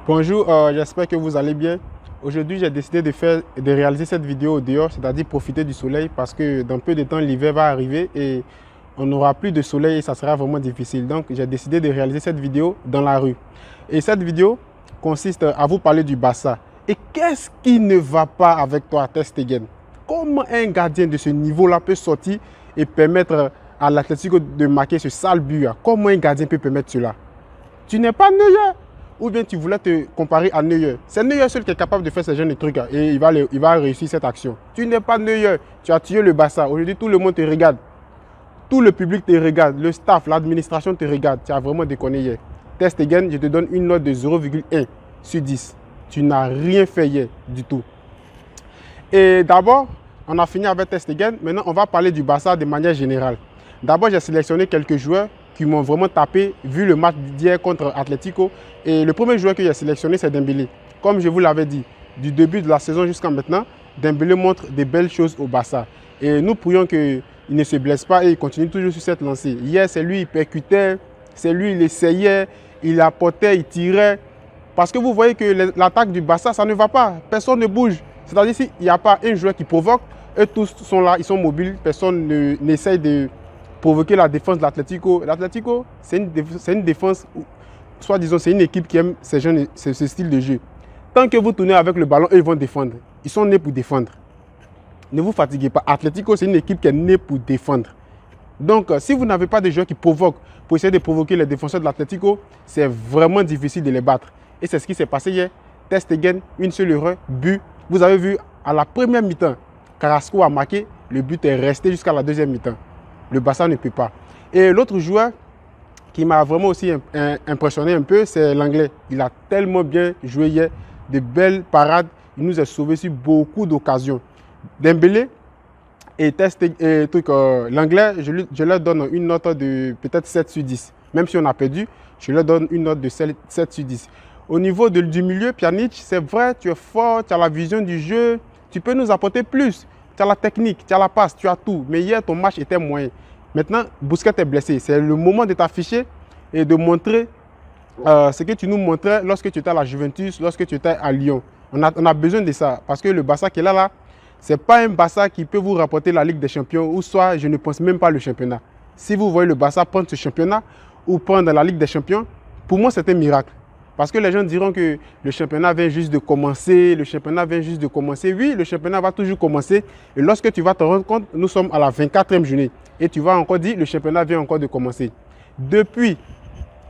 Bonjour, j'espère que vous allez bien. Aujourd'hui, j'ai décidé de réaliser cette vidéo au dehors, c'est-à-dire profiter du soleil parce que dans peu de temps, l'hiver va arriver et on n'aura plus de soleil et ça sera vraiment difficile. Donc, j'ai décidé de réaliser cette vidéo dans la rue. Et cette vidéo consiste à vous parler du Barça. Et qu'est-ce qui ne va pas avec toi, Ter Stegen? Comment un gardien de ce niveau-là peut sortir et permettre à l'Atlético de marquer ce sale but? Comment un gardien peut permettre cela? Tu n'es pas Neuer. Ou bien tu voulais te comparer à Neuer. C'est Neuer seul qui est capable de faire ce genre de trucs et il va réussir cette action. Tu n'es pas Neuer. Tu as tué le Barça. Aujourd'hui, tout le monde te regarde. Tout le public te regarde. Le staff, l'administration te regarde. Tu as vraiment déconné hier. Ter Stegen, je te donne une note de 0,1 sur 10. Tu n'as rien fait hier du tout. Et d'abord, on a fini avec Ter Stegen. Maintenant, on va parler du Barça de manière générale. D'abord, j'ai sélectionné quelques joueurs qui m'ont vraiment tapé vu le match d'hier contre Atlético. Et le premier joueur que j'ai sélectionné, c'est Dembélé. Comme je vous l'avais dit, du début de la saison jusqu'à maintenant, Dembélé montre de belles choses au Barça. Et nous prions qu'il ne se blesse pas et il continue toujours sur cette lancée. Hier, c'est lui, il percutait, c'est lui, il essayait, il apportait, il tirait. Parce que vous voyez que l'attaque du Barça, ça ne va pas. Personne ne bouge. C'est-à-dire s'il n'y a pas un joueur qui provoque, eux tous sont là, ils sont mobiles, personne n'essaye de provoquer la défense de l'Atlético. L'Atlético, c'est une défense, soit disons, c'est une équipe qui aime ce style de jeu. Tant que vous tournez avec le ballon, eux, ils vont défendre. Ils sont nés pour défendre. Ne vous fatiguez pas. Atlético, c'est une équipe qui est née pour défendre. Donc, si vous n'avez pas de joueurs qui provoquent pour essayer de provoquer les défenseurs de l'Atlético, c'est vraiment difficile de les battre. Et c'est ce qui s'est passé hier. Ter Stegen, une seule erreur, but. Vous avez vu, à la première mi-temps, Carrasco a marqué, le but est resté jusqu'à la deuxième mi-temps. Le Barça ne peut pas. Et l'autre joueur qui m'a vraiment aussi impressionné un peu, c'est l'Anglais. Il a tellement bien joué hier, de belles parades. Il nous a sauvé sur beaucoup d'occasions. Dembélé et l'Anglais, je leur donne une note de peut-être 7 sur 10. Même si on a perdu, je leur donne une note de 7 sur 10. Au niveau du milieu, Pjanic, c'est vrai, tu es fort, tu as la vision du jeu, tu peux nous apporter plus. Tu as la technique, tu as la passe, tu as tout. Mais hier, ton match était moyen. Maintenant, Busquets est blessé. C'est le moment de t'afficher et de montrer ce que tu nous montrais lorsque tu étais à la Juventus, lorsque tu étais à Lyon. On a besoin de ça. Parce que le Barça qui est là, ce n'est pas un Barça qui peut vous rapporter la Ligue des Champions ou soit je ne pense même pas le championnat. Si vous voyez le Barça prendre ce championnat ou prendre la Ligue des Champions, pour moi, c'est un miracle. Parce que les gens diront que le championnat vient juste de commencer, le championnat vient juste de commencer. Oui, le championnat va toujours commencer. Et lorsque tu vas te rendre compte, nous sommes à la 24e journée. Et tu vas encore dire, le championnat vient encore de commencer. Depuis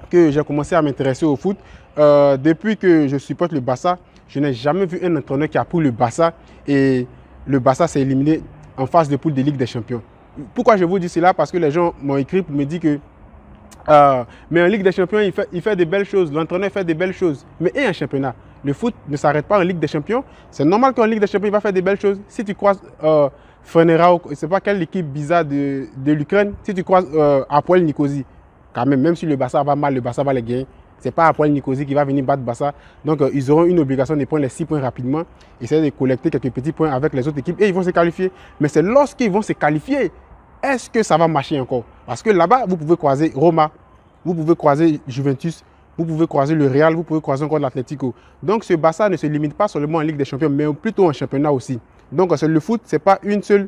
que j'ai commencé à m'intéresser au foot, depuis que je supporte le Barça, je n'ai jamais vu un entraîneur qui a pris le Barça et le Barça s'est éliminé en phase de poule de Ligue des Champions. Pourquoi je vous dis cela? Parce que les gens m'ont écrit pour me dire que mais en Ligue des Champions, il fait de belles choses. L'entraîneur fait de belles choses. Mais et en championnat, le foot ne s'arrête pas en Ligue des Champions. C'est normal qu'en Ligue des Champions, il va faire de belles choses. Si tu croises Fenerao, je ne sais pas quelle équipe bizarre de l'Ukraine, si tu croises Apoel Nicosie, quand même si le Barça va mal, le Barça va les gagner. Ce n'est pas Apoel Nicosie qui va venir battre Barça. Donc, ils auront une obligation de prendre les 6 points rapidement, essayer de collecter quelques petits points avec les autres équipes et ils vont se qualifier. Mais c'est lorsqu'ils vont se qualifier, est-ce que ça va marcher encore? Parce que là-bas, vous pouvez croiser Roma, vous pouvez croiser Juventus, vous pouvez croiser le Real, vous pouvez croiser encore l'Atlético. Donc ce Barça ne se limite pas seulement en Ligue des Champions, mais plutôt en championnat aussi. Donc le foot, ce n'est pas une seule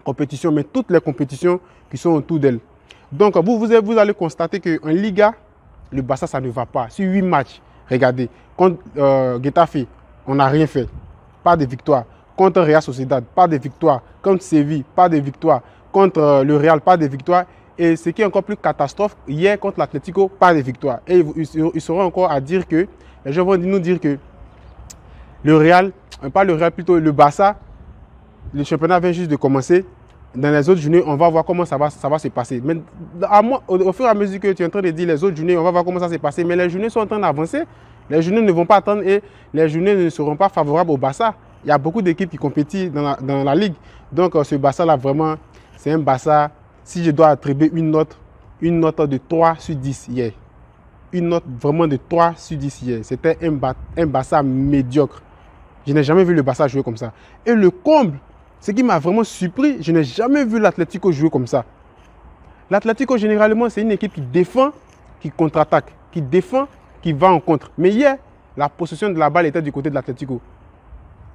compétition, mais toutes les compétitions qui sont autour d'elle. Donc vous allez constater qu'en Liga, le Barça, ça ne va pas. Sur 8 matchs, regardez, contre Getafe, on n'a rien fait. Pas de victoire. Contre Real Sociedad, pas de victoire. Contre Séville, pas de victoire. Contre le Real, pas de victoire. Et ce qui est encore plus catastrophe, hier contre l'Atlético, pas de victoire. Et ils seront encore à dire que, les gens vont nous dire que le Real, pas le Real, plutôt le Barça, le championnat vient juste de commencer. Dans les autres journées, on va voir comment ça va se passer. Mais au fur et à mesure que tu es en train de dire les autres journées, on va voir comment ça s'est passé. Mais les journées sont en train d'avancer. Les journées ne vont pas attendre et les journées ne seront pas favorables au Barça. Il y a beaucoup d'équipes qui compétissent dans la Ligue. Donc ce Barça-là, vraiment, c'est un Barça. Si je dois attribuer une note de 3 sur 10 hier. Une note vraiment de 3 sur 10 hier. C'était un Barça médiocre. Je n'ai jamais vu le Barça jouer comme ça. Et le comble, ce qui m'a vraiment surpris, je n'ai jamais vu l'Atlético jouer comme ça. L'Atlético, généralement, c'est une équipe qui défend, qui contre-attaque. Qui défend, qui va en contre. Mais hier, la possession de la balle était du côté de l'Atlético.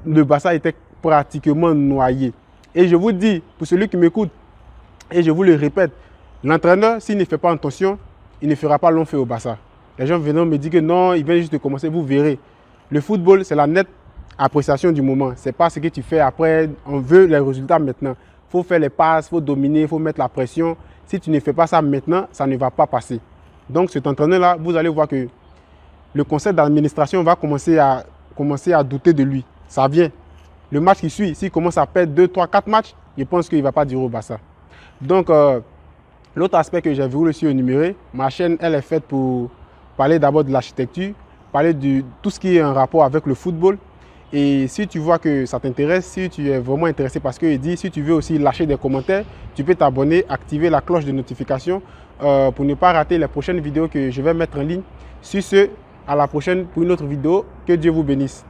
Le Barça était pratiquement noyé. Et je vous dis, pour celui qui m'écoute, et je vous le répète, l'entraîneur, s'il ne fait pas attention, il ne fera pas long feu au Barça. Les gens viennent me dire que non, il vient juste de commencer, vous verrez. Le football, c'est la nette appréciation du moment. Ce n'est pas ce que tu fais après, on veut les résultats maintenant. Il faut faire les passes, il faut dominer, il faut mettre la pression. Si tu ne fais pas ça maintenant, ça ne va pas passer. Donc cet entraîneur-là, vous allez voir que le conseil d'administration va commencer à douter de lui. Ça vient. Le match qui suit, s'il commence à perdre 2, 3, 4 matchs, je pense qu'il ne va pas dire au Barça. Donc, l'autre aspect que j'ai voulu aussi énumérer, ma chaîne, elle est faite pour parler d'abord de l'architecture, parler de tout ce qui est en rapport avec le football. Et si tu vois que ça t'intéresse, si tu es vraiment intéressé parce qu'il dit, si tu veux aussi lâcher des commentaires, tu peux t'abonner, activer la cloche de notification pour ne pas rater les prochaines vidéos que je vais mettre en ligne. Sur ce, à la prochaine pour une autre vidéo. Que Dieu vous bénisse.